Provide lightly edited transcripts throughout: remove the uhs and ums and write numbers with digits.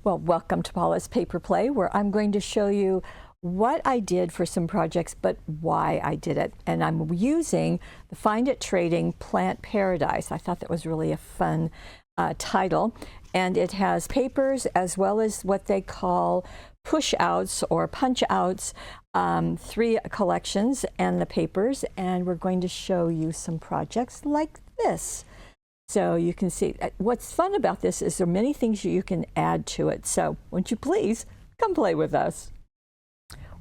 Well, welcome to Paulette's Paper Play, where I'm going to show you what I did for some projects, but why I did it. And I'm using the Find It Trading Plant Paradise. I thought that was really a fun title. And it has papers as well as what they call push-outs or punch-outs, 3 collections and the papers. And we're going to show you some projects like this. So you can see what's fun about this is there are many things you can add to it. So won't you please come play with us?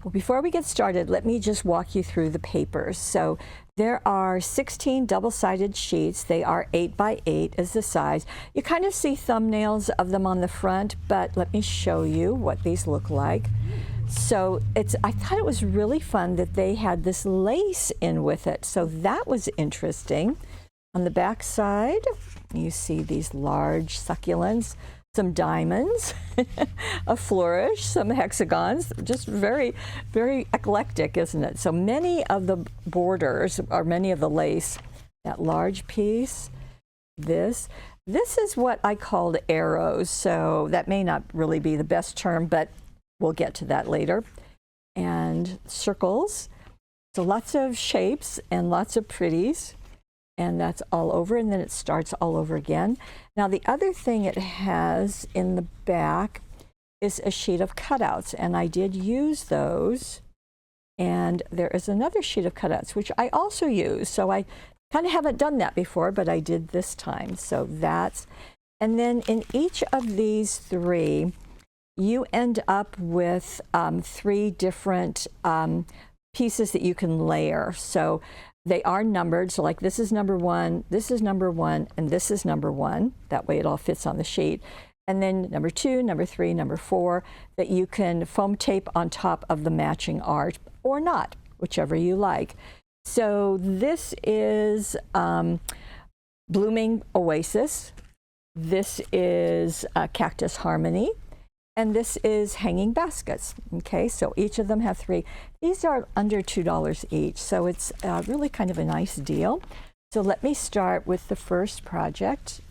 Well, before we get started, let me just walk you through the papers. So there are 16 double-sided sheets. They are 8 by 8 is the size. You kind of see thumbnails of them on the front, but let me show you what these look like. So I thought it was really fun that they had this lace in with it. So that was interesting. On the back side, you see these large succulents, some diamonds, a flourish, some hexagons, just very, very eclectic, isn't it? So many of the borders, or many of the lace, that large piece, this is what I called arrows. So that may not really be the best term, but we'll get to that later. And circles, so lots of shapes and lots of pretties. And that's all over, and then it starts all over again. Now the other thing it has in the back is a sheet of cutouts, and I did use those. And there is another sheet of cutouts, which I also use. So I kind of haven't done that before, but I did this time. So that's, and then in each of these 3, you end up with 3 different pieces that you can layer. So they are numbered, so like this is number 1, this is number 1, and this is number 1. That way it all fits on the sheet. And then number 2, number 3, number 4, that you can foam tape on top of the matching art or not, whichever you like. So this is Blooming Oasis. This is Cactus Harmony. And this is Hanging Baskets. Okay, so each of them have 3. These are under $2 each, so it's really kind of a nice deal. So let me start with the first project.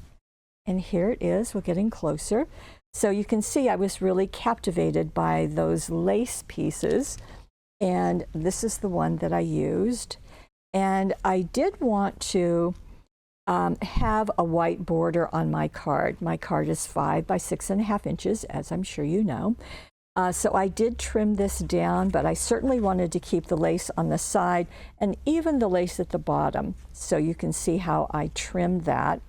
And here it is, we're getting closer. So you can see I was really captivated by those lace pieces. And this is the one that I used. And I did want to have a white border on my card. My card is 5 by 6.5 inches, as I'm sure you know. So I did trim this down, but I certainly wanted to keep the lace on the side and even the lace at the bottom. So you can see how I trimmed that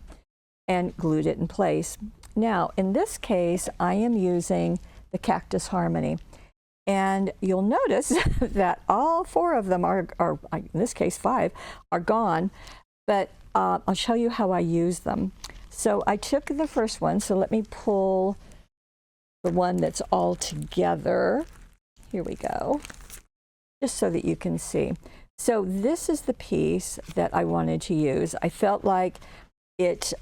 and glued it in place. Now, in this case, I am using the Cactus Harmony. And you'll notice that all 4 of them are, in this case 5, are gone. But I'll show you how I use them. So I took the first one, so let me pull the one that's all together. Here we go, just so that you can see. So this is the piece that I wanted to use. I felt like it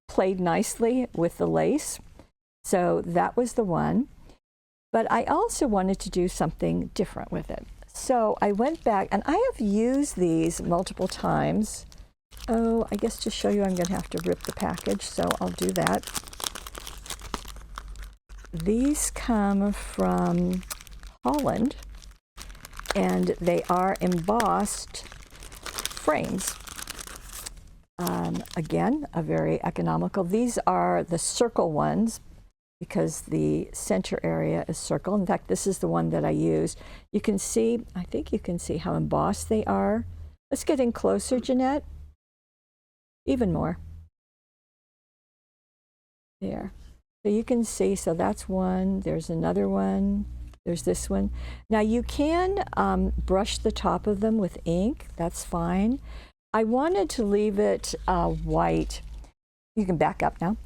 played nicely with the lace, so that was the one. But I also wanted to do something different with it. So I went back, and I have used these multiple times. Oh, I guess to show you, I'm going to have to rip the package, so I'll do that. These come from Holland, and they are embossed frames. Again, a very economical. These are the circle ones because the center area is circle. In fact, this is the one that I used. You can see, I think you can see how embossed they are. Let's get in closer, Jeanette. Even more. There. So you can see, so that's one, there's another one, there's this one. Now you can brush the top of them with ink, that's fine. I wanted to leave it white. You can back up now.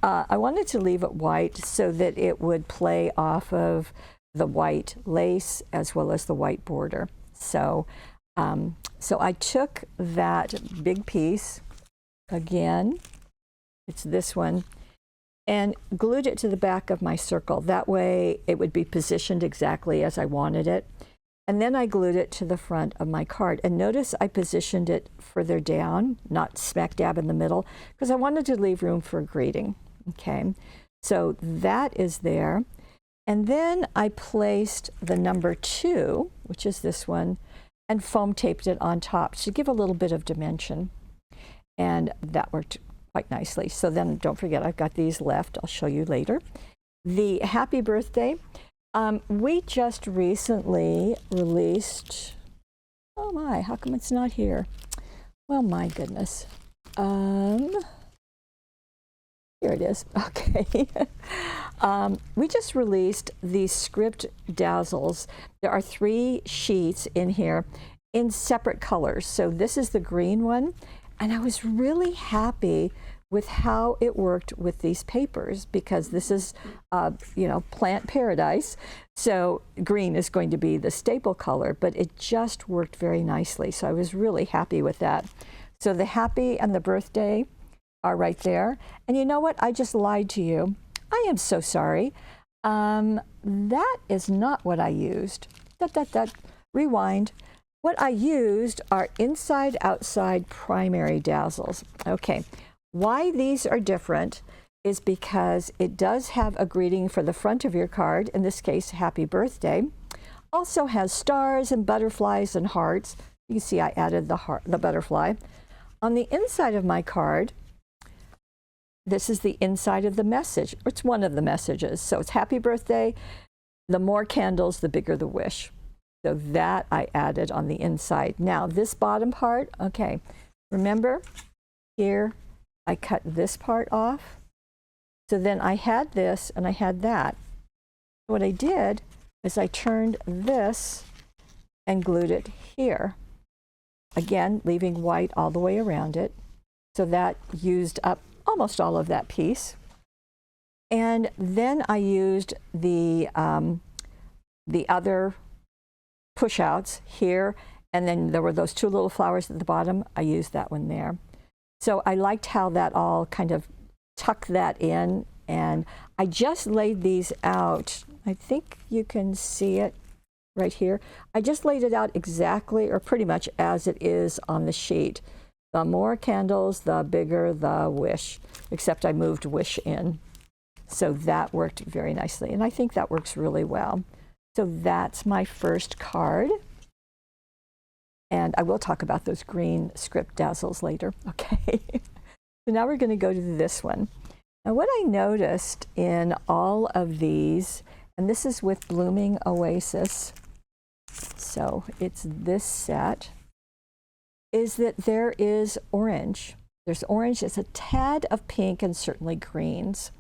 I wanted to leave it white so that it would play off of the white lace as well as the white border. So I took that big piece, again, it's this one, and glued it to the back of my circle. That way it would be positioned exactly as I wanted it. And then I glued it to the front of my card. And notice I positioned it further down, not smack dab in the middle, because I wanted to leave room for a greeting. Okay, So that is there. And then I placed the number 2, which is this one, and foam taped it on top to give a little bit of dimension. And that worked quite nicely. So then don't forget, I've got these left. I'll show you later. The happy birthday. We just recently released, oh my, how come it's not here? Well, my goodness. Here it is. Okay. We just released the script dazzles. There are 3 sheets in here in separate colors. So this is the green one, and I was really happy with how it worked with these papers, because this is, you know, Plant Paradise. So green is going to be the staple color, but it just worked very nicely. So I was really happy with that. So the happy and the birthday are right there. And you know what? I just lied to you. I am so sorry. That is not what I used. Rewind. What I used are inside-outside primary dazzles. Okay. Why these are different is because it does have a greeting for the front of your card, in this case, happy birthday. Also has stars and butterflies and hearts. You can see I added the butterfly. On the inside of my card, this is the inside of the message. It's one of the messages. So it's happy birthday. The more candles, the bigger the wish. So that I added on the inside. Now this bottom part, okay, remember here, I cut this part off. So then I had this and I had that. What I did is I turned this and glued it here. Again, leaving white all the way around it. So that used up almost all of that piece. And then I used the other push-outs here, and then there were those 2 little flowers at the bottom. I used that one there. So I liked how that all kind of tucked that in, and I just laid these out. I think you can see it right here. I just laid it out exactly, or pretty much as it is on the sheet. The more candles, the bigger the wish, except I moved wish in. So that worked very nicely, and I think that works really well. So that's my first card. And I will talk about those green script dazzles later, okay? So now we're going to go to this one. Now what I noticed in all of these, and this is with Blooming Oasis, so it's this set, is that there is orange. There's orange, it's a tad of pink, and certainly greens.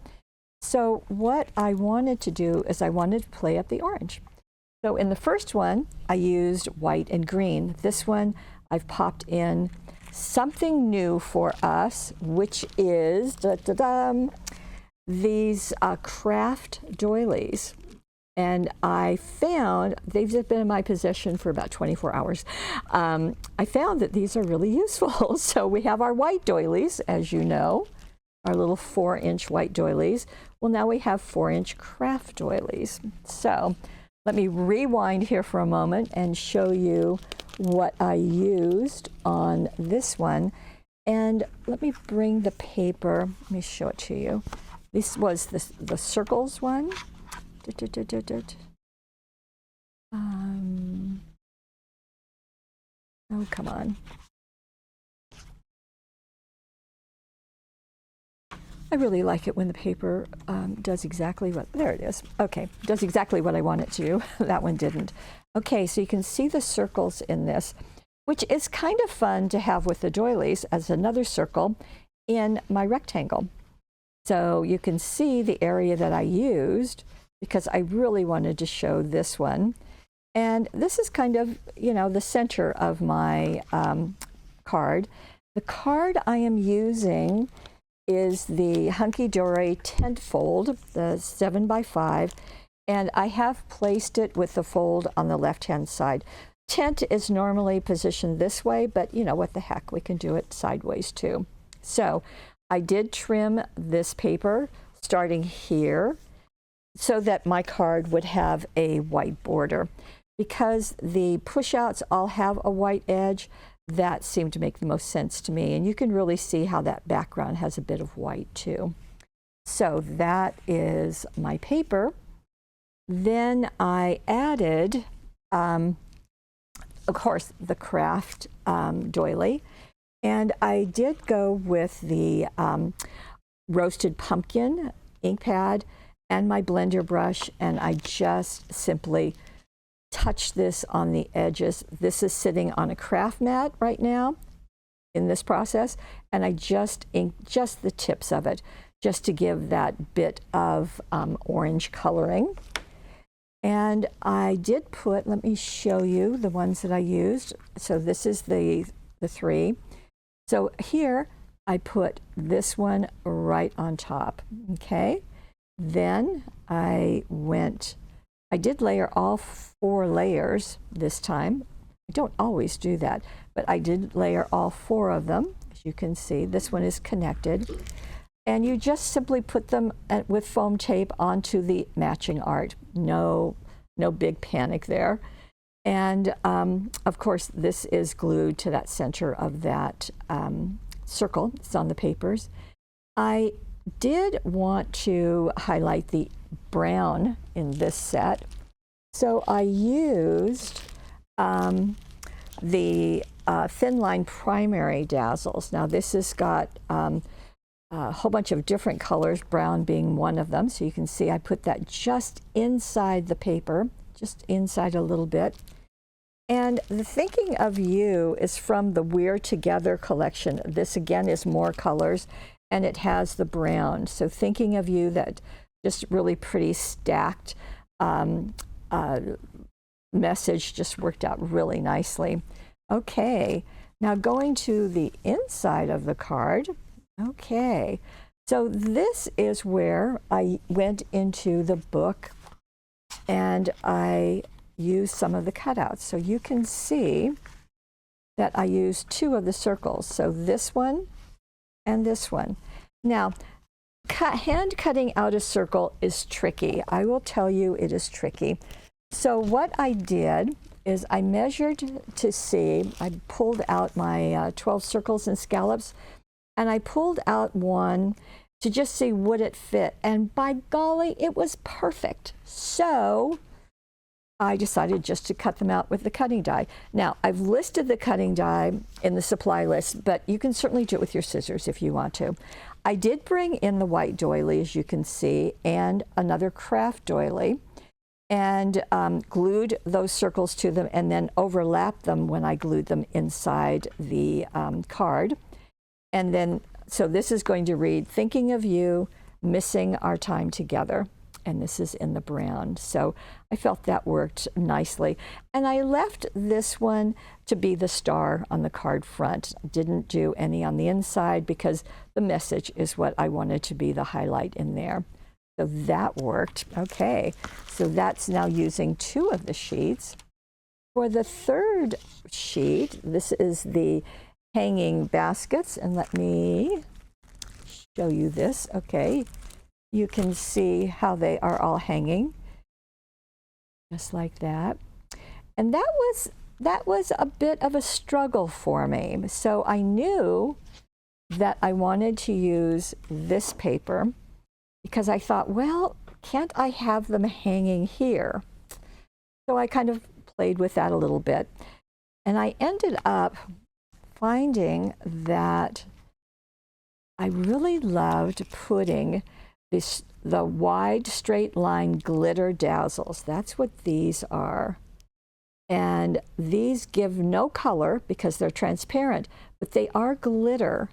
So what I wanted to do is I wanted to play up the orange. So in the first one, I used white and green. This one, I've popped in something new for us, which is these craft doilies. And I found, they've been in my possession for about 24 hours. I found that these are really useful. So we have our white doilies, as you know, our little 4-inch white doilies. Well, now we have 4-inch craft doilies. So let me rewind here for a moment and show you what I used on this one. And let me bring the paper, let me show it to you. This was the circles one. Oh, come on. I really like it when the paper does exactly what, there it is. Okay, does exactly what I want it to do. That one didn't. Okay, so you can see the circles in this, which is kind of fun to have with the doilies as another circle in my rectangle. So you can see the area that I used because I really wanted to show this one. And this is kind of, you know, the center of my card. The card I am using is the Hunky Dory tent fold, the 7x5, and I have placed it with the fold on the left-hand side. Tent is normally positioned this way, but you know, what the heck, we can do it sideways too. So I did trim this paper starting here so that my card would have a white border. Because the push-outs all have a white edge, that seemed to make the most sense to me. And you can really see how that background has a bit of white too. So that is my paper. Then I added, of course, the craft doily. And I did go with the roasted pumpkin ink pad and my blender brush, and I just simply touch this on the edges. This is sitting on a craft mat right now in this process, and I just ink just the tips of it, just to give that bit of orange coloring. And I did put, let me show you the ones that I used. So this is the three. So here I put this one right on top, okay? Then I did layer all 4 layers this time. I don't always do that, but I did layer all 4 of them. As you can see, this one is connected. And you just simply put them with foam tape onto the matching art. No big panic there. And of course, this is glued to that center of that circle. It's on the papers. I did want to highlight the brown in this set. So I used the thin line primary dazzles. Now this has got a whole bunch of different colors, brown being one of them. So you can see I put that just inside the paper, just inside a little bit. And the Thinking of You is from the We're Together collection. This again is more colors, and it has the brown. So Thinking of You, that just really pretty stacked message, just worked out really nicely. Okay, now going to the inside of the card. Okay, so this is where I went into the book and I used some of the cutouts. So you can see that I used 2 of the circles. So this one and this one. Now, hand cutting out a circle is tricky. I will tell you it is tricky. So what I did is I measured to see, I pulled out my 12 circles and scallops, and I pulled out one to just see would it fit. And by golly, it was perfect. So I decided just to cut them out with the cutting die. Now, I've listed the cutting die in the supply list, but you can certainly do it with your scissors if you want to. I did bring in the white doily, as you can see, and another craft doily, and glued those circles to them and then overlapped them when I glued them inside the card. And then, so this is going to read, Thinking of You, Missing Our Time Together. And this is in the brown. So I felt that worked nicely. And I left this one to be the star on the card front. Didn't do any on the inside because the message is what I wanted to be the highlight in there. So that worked. Okay, so that's now using 2 of the sheets. For the third sheet, this is the hanging baskets. And let me show you this. Okay. You can see how they are all hanging, just like that. And that was a bit of a struggle for me. So I knew that I wanted to use this paper because I thought, well, can't I have them hanging here? So I kind of played with that a little bit. And I ended up finding that I really loved putting the wide straight line glitter dazzles. That's what these are. And these give no color because they're transparent, but they are glitter.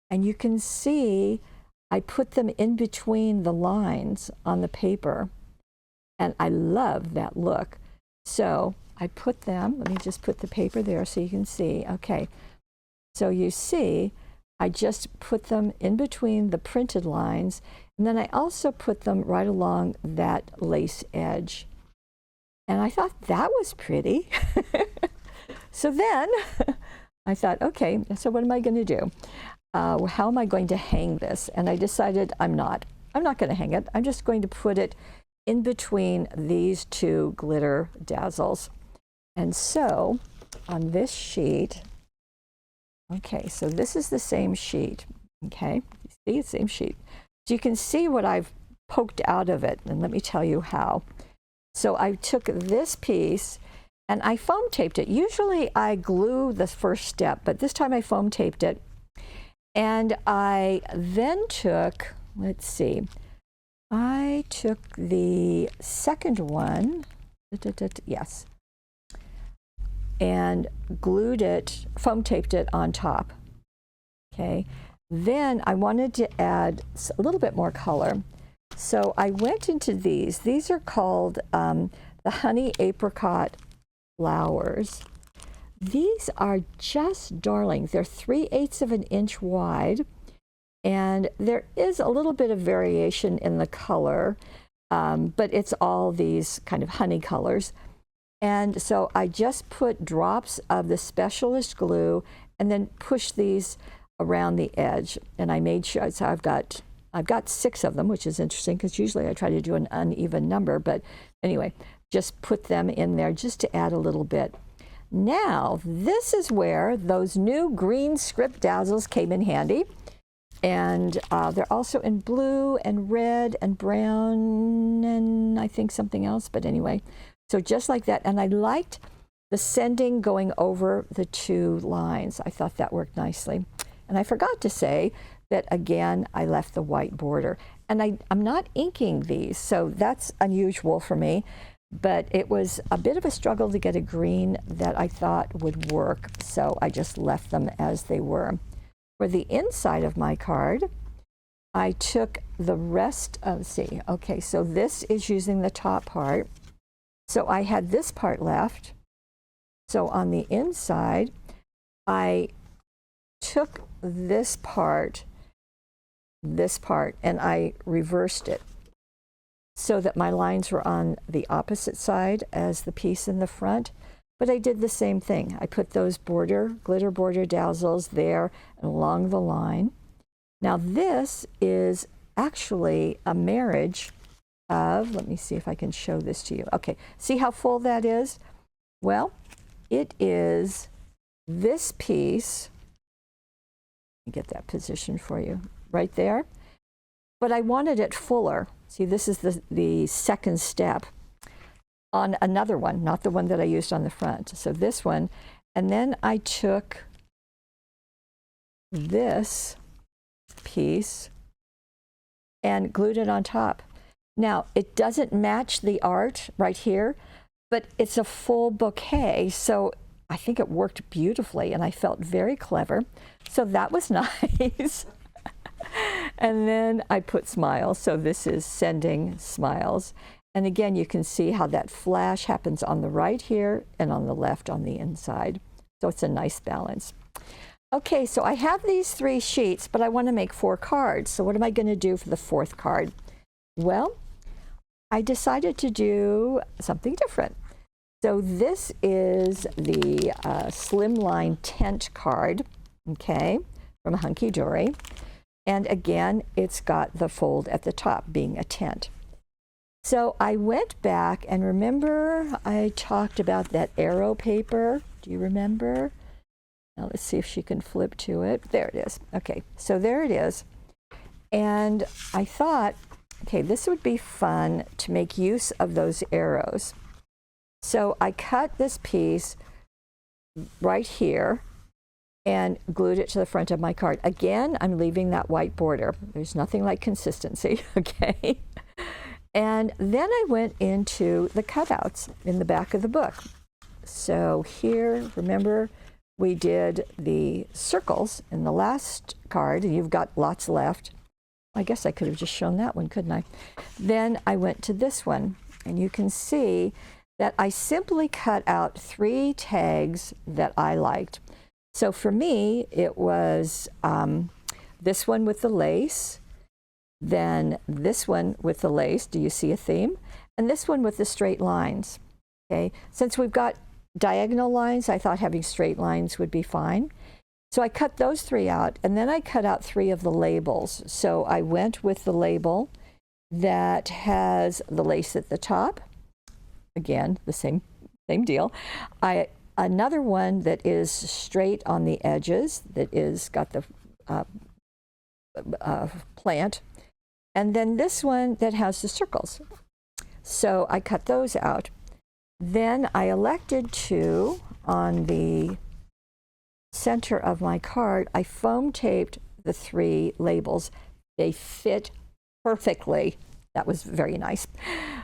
And you can see I put them in between the lines on the paper. And I love that look. So I put them, let me just put the paper there so you can see. Okay, so you see I just put them in between the printed lines, and then I also put them right along that lace edge. And I thought that was pretty. So then I thought, okay, so what am I going to do? How am I going to hang this? And I decided I'm not going to hang it. I'm just going to put it in between these 2 glitter dazzles. And so on this sheet, okay, so this is the same sheet, okay? You see, same sheet. So you can see what I've poked out of it, and let me tell you how. So I took this piece and I foam taped it. Usually I glue the first step, but this time I foam taped it. And I then took, let's see, I took the second one, yes, and glued it, foam taped it on top. Okay. Then I wanted to add a little bit more color. So I went into these. These are called the honey apricot flowers. These are just darling. They're 3/8 of an inch wide, and there is a little bit of variation in the color, but it's all these kind of honey colors. And so I just put drops of the specialist glue and then push these around the edge. And I made sure, so I've got 6 of them, which is interesting because usually I try to do an uneven number, but anyway, just put them in there just to add a little bit. Now, this is where those new green script dazzles came in handy. And they're also in blue and red and brown and I think something else, but anyway. So just like that. And I liked the sending going over the 2 lines. I thought that worked nicely. And I forgot to say that, again, I left the white border. And I'm not inking these, so that's unusual for me. But it was a bit of a struggle to get a green that I thought would work, so I just left them as they were. For the inside of my card, I took the rest of, let's see, okay, so this is using the top part. So I had this part left. So on the inside, I took this part, and I reversed it so that my lines were on the opposite side as the piece in the front. But I did the same thing. I put those glitter border dazzles there and along the line. Now this is actually a marriage of, let me see if I can show this to you. Okay, see how full that is? Well, it is this piece. Let me get that position for you right there. But I wanted it fuller. See, this is the second step on another one, not the one that I used on the front. So this one, and then I took this piece and glued it on top. Now, it doesn't match the art right here, but it's a full bouquet, so I think it worked beautifully, and I felt very clever. So that was nice. And then I put smiles, so this is sending smiles. And again, you can see how that flash happens on the right here and on the left on the inside. So it's a nice balance. Okay, so I have these 3 sheets, but I want to make 4 cards. So what am I going to do for the 4th card? Well, I decided to do something different. So this is the Slimline Tent card, okay, from Hunky Dory. And again, it's got the fold at the top being a tent. So I went back and remember I talked about that arrow paper. Do you remember? Now let's see if she can flip to it. There it is. Okay, so there it is. And I thought, okay, this would be fun to make use of those arrows. So I cut this piece right here and glued it to the front of my card. Again, I'm leaving that white border. There's nothing like consistency, okay? And then I went into the cutouts in the back of the book. So here, remember, we did the circles in the last card, and you've got lots left. I guess I could have just shown that one, couldn't I? Then I went to this one, and you can see that I simply cut out 3 tags that I liked. So for me, it was this one with the lace, then this one with the lace. Do you see a theme? And this one with the straight lines. Okay, since we've got diagonal lines, I thought having straight lines would be fine. So I cut those 3 out, and then I cut out 3 of the labels. So I went with the label that has the lace at the top. Again, the same deal. Another one that is straight on the edges, that is got the plant. And then this one that has the circles. So I cut those out. Then I elected to, on the center of my card, I foam taped the 3 labels. They fit perfectly. That was very nice.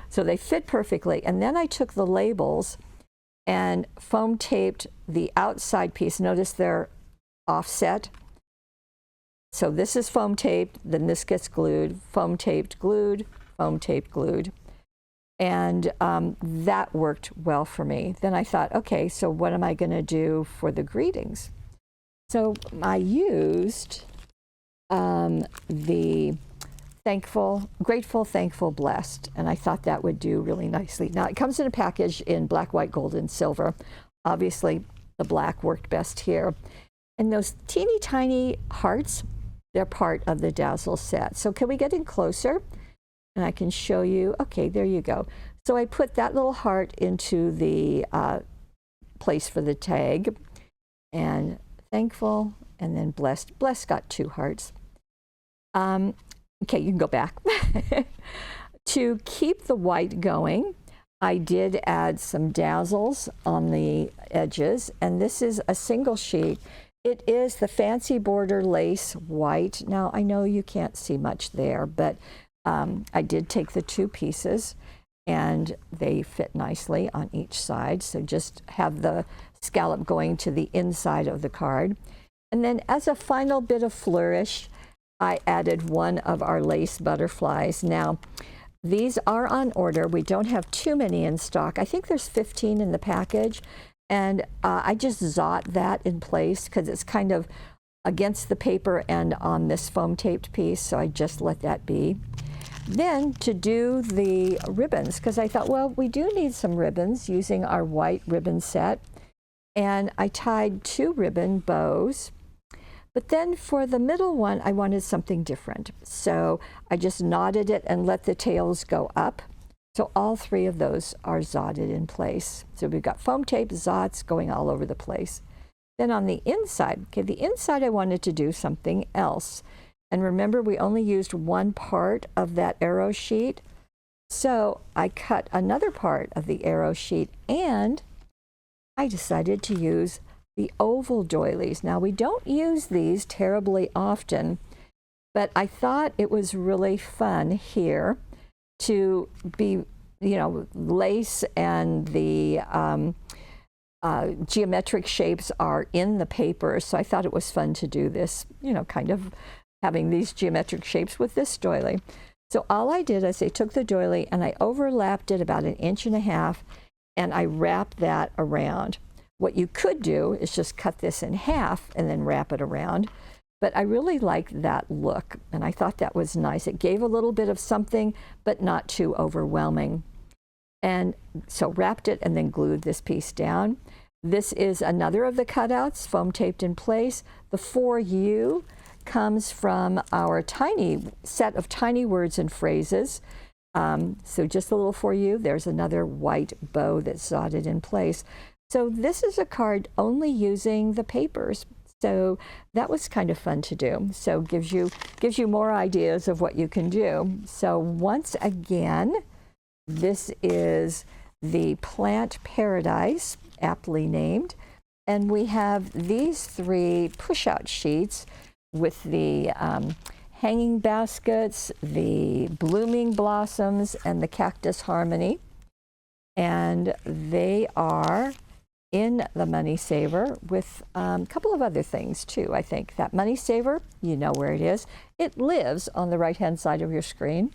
So they fit perfectly. And then I took the labels and foam taped the outside piece. Notice they're offset. So this is foam taped, then this gets glued, foam taped, glued, foam taped, glued. And that worked well for me. Then I thought, okay, so what am I going to do for the greetings? So I used the grateful, thankful, blessed, and I thought that would do really nicely. Now it comes in a package in black, white, gold, and silver. Obviously, the black worked best here. And those teeny tiny hearts, they're part of the Dazzle set. So can we get in closer? And I can show you. Okay, there you go. So I put that little heart into the place for the tag, and thankful, and then blessed. Blessed got 2 hearts. Okay, you can go back. To keep the white going, I did add some dazzles on the edges, and this is a single sheet. It is the Fancy Border Lace White. Now, I know you can't see much there, but I did take the 2 pieces, and they fit nicely on each side. So just have the scallop going to the inside of the card. And then as a final bit of flourish, I added one of our lace butterflies. Now, these are on order. We don't have too many in stock. I think there's 15 in the package. And I just zot that in place because it's kind of against the paper and on this foam taped piece. So I just let that be. Then to do the ribbons, because I thought, well, we do need some ribbons using our white ribbon set. And I tied 2 ribbon bows. But then for the middle one, I wanted something different. So I just knotted it and let the tails go up. So all 3 of those are zotted in place. So we've got foam tape, zots going all over the place. Then on the inside, okay, the inside I wanted to do something else. And remember, we only used one part of that arrow sheet. So I cut another part of the arrow sheet, and I decided to use the oval doilies. Now, we don't use these terribly often, but I thought it was really fun here to be, you know, lace and the geometric shapes are in the paper. So I thought it was fun to do this, you know, kind of having these geometric shapes with this doily. So all I did is I took the doily and I overlapped it about 1.5 inches, and I wrapped that around. What you could do is just cut this in half and then wrap it around. But I really liked that look, and I thought that was nice. It gave a little bit of something, but not too overwhelming. And so wrapped it and then glued this piece down. This is another of the cutouts, foam taped in place. The For You comes from our tiny set of tiny words and phrases. So just a little For You. There's another white bow that's zotted in place. So this is a card only using the papers. So that was kind of fun to do. So gives you more ideas of what you can do. So once again, this is the Plant Paradise, aptly named. And we have these 3 push-out sheets with the hanging baskets, the blooming blossoms, and the cactus harmony. And they are in the Money Saver with a couple of other things too, I think. That Money Saver, you know where it is. It lives on the right-hand side of your screen.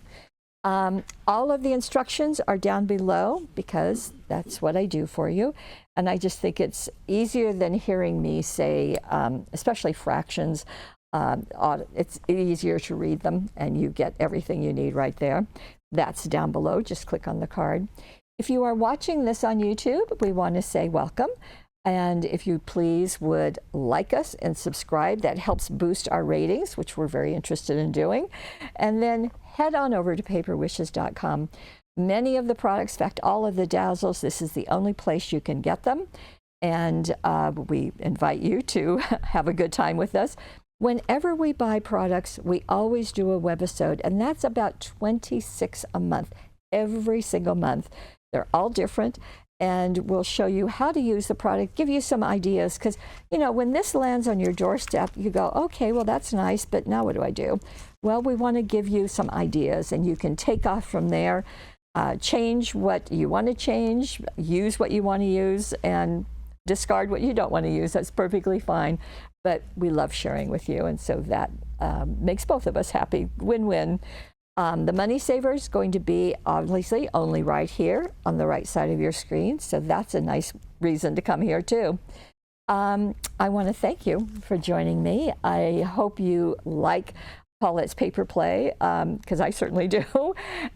All of the instructions are down below because that's what I do for you. And I just think it's easier than hearing me say, especially fractions. It's easier to read them and you get everything you need right there. That's down below. Just click on the card. If you are watching this on YouTube, we want to say welcome. And if you please would like us and subscribe, that helps boost our ratings, which we're very interested in doing. And then head on over to paperwishes.com. Many of the products, in fact, all of the dazzles, this is the only place you can get them. And we invite you to have a good time with us. Whenever we buy products, we always do a webisode, and that's about 26 a month, every single month. They're all different, and we'll show you how to use the product, give you some ideas, because, you know, when this lands on your doorstep, you go, okay, well, that's nice, but now what do I do? Well, we want to give you some ideas, and you can take off from there, change what you want to change, use what you want to use, and discard what you don't want to use. That's perfectly fine. But we love sharing with you, and so that makes both of us happy. Win-win. The money saver is going to be obviously only right here on the right side of your screen, so that's a nice reason to come here too. I want to thank you for joining me. I hope you like Paulette's paper play, because I certainly do,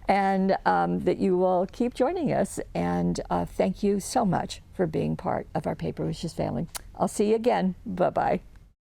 and that you will keep joining us. And thank you so much for being part of our Paper Wishes family. I'll see you again. Bye-bye.